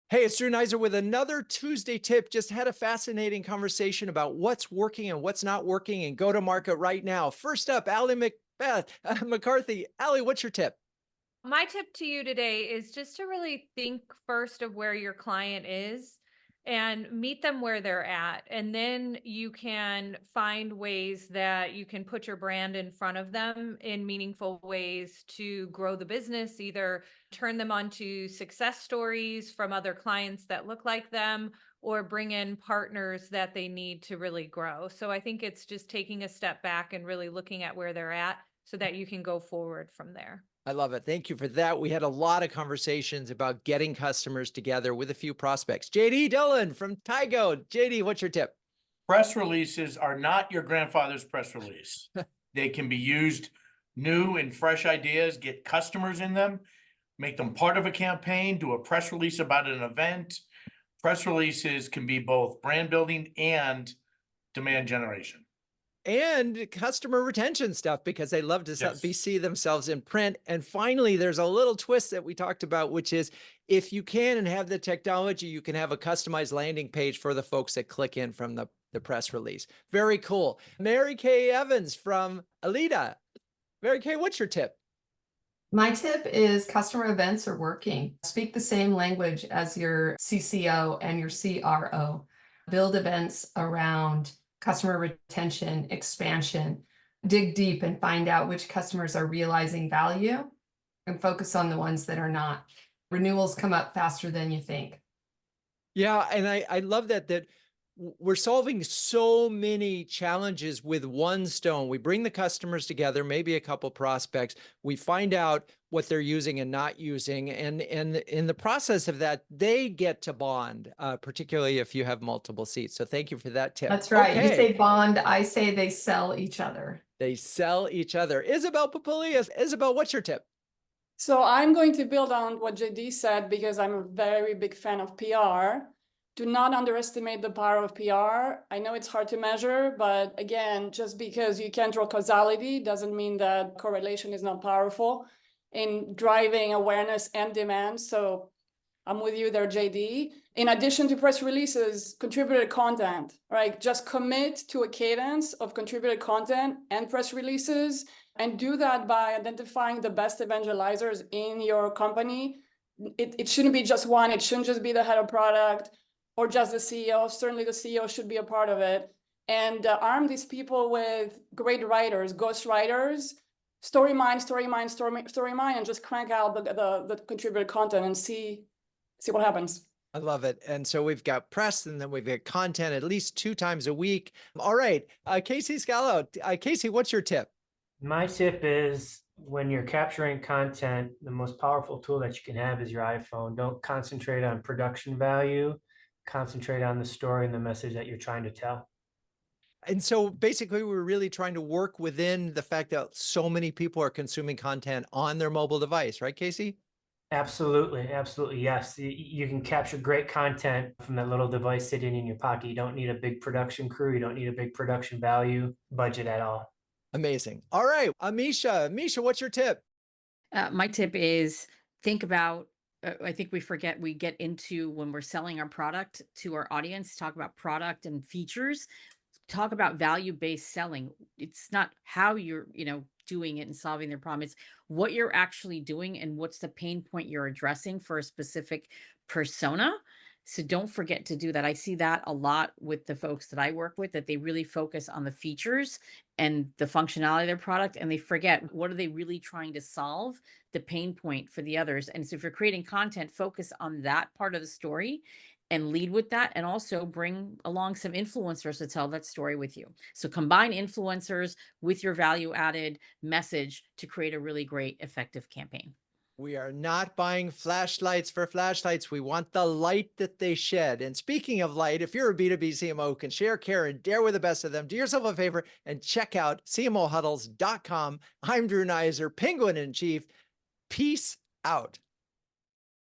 Hey, it's Drew Neiser with another Tuesday tip. Just had a fascinating conversation about what's working and what's not working and go to market right now. First up, McCarthy. Ali, what's your tip? My tip to you today is just to really think first of where your client is and meet them where they're at. And then you can find ways that you can put your brand in front of them in meaningful ways to grow the business, either turn them onto success stories from other clients that look like them, or bring in partners that they need to really grow. So I think it's just taking a step back and really looking at where they're at so that you can go forward from there. I love it. Thank you for that. We had a lot of conversations about getting customers together with a few prospects. JD Dillon from Tigo. JD, what's your tip? Press releases are not your grandfather's press release. They can be used new and fresh ideas, get customers in them, make them part of a campaign, do a press release about an event. Press releases can be both brand building and demand generation. And customer retention stuff because they love to Yes. see themselves in print. And finally, there's a little twist that we talked about, which is if you can and have the technology, you can have a customized landing page for the folks that click in from the press release. Very cool. Mary Kay Evans from Alida. Mary Kay, what's your tip? My tip is customer events are working. Speak the same language as your CCO and your CRO. Build events around customer retention, expansion. Dig deep and find out which customers are realizing value and focus on the ones that are not. Renewals come up faster than you think. Yeah, and I love that we're solving so many challenges with one stone. We bring the customers together, maybe a couple prospects. We find out what they're using and not using, and in the process of that, they get to bond, particularly if you have multiple seats. So thank you for that tip. That's right. You Okay, say bond, I say they sell each other. they sell each other. Isabelle Papoulias. Isabelle, what's your tip? So I'm going to build on what JD said because I'm a very big fan of PR. Do not underestimate the power of PR. I know it's hard to measure, but again, just because you can't draw causality doesn't mean that correlation is not powerful in driving awareness and demand. So I'm with you there, JD. In addition to press releases, contributed content, right? Just commit to a cadence of contributed content and press releases, and do that by identifying the best evangelizers in your company. It shouldn't be just one. It shouldn't just be the head of product or just the CEO. Certainly the CEO should be a part of it. And arm these people with great writers, ghost writers, story mine, and just crank out the contributed content and see what happens. I love it. And so we've got press and then we've got content at least 2 times a week. All right. Kasey Skala. Kasey, what's your tip? My tip is when you're capturing content, the most powerful tool that you can have is your iPhone. Don't concentrate on production value, concentrate on the story and the message that you're trying to tell. And so basically, we're really trying to work within the fact that so many people are consuming content on their mobile device, right, Kasey? Absolutely. Absolutely. Yes. You can capture great content from that little device sitting in your pocket. You don't need a big production crew. You don't need a big production value budget at all. Amazing. All right. Amisha, what's your tip? My tip is think about, I think we get into when we're selling our product to our audience, talk about product and features, talk about value-based selling. It's not how you're, doing it and solving their problem. It's what you're actually doing and what's the pain point you're addressing for a specific persona. So don't forget to do that. I see that a lot with the folks that I work with, that they really focus on the features and the functionality of their product, and they forget what are they really trying to solve, the pain point for the others. And so if you're creating content, focus on that part of the story and lead with that, and also bring along some influencers to tell that story with you. So combine influencers with your value added message to create a really great, effective campaign. We are not buying flashlights for flashlights. We want the light that they shed. And speaking of light, if you're a B2B CMO who can share, care, and dare with the best of them, do yourself a favor and check out CMOHuddles.com. I'm Drew Neiser, Penguin in Chief. Peace out.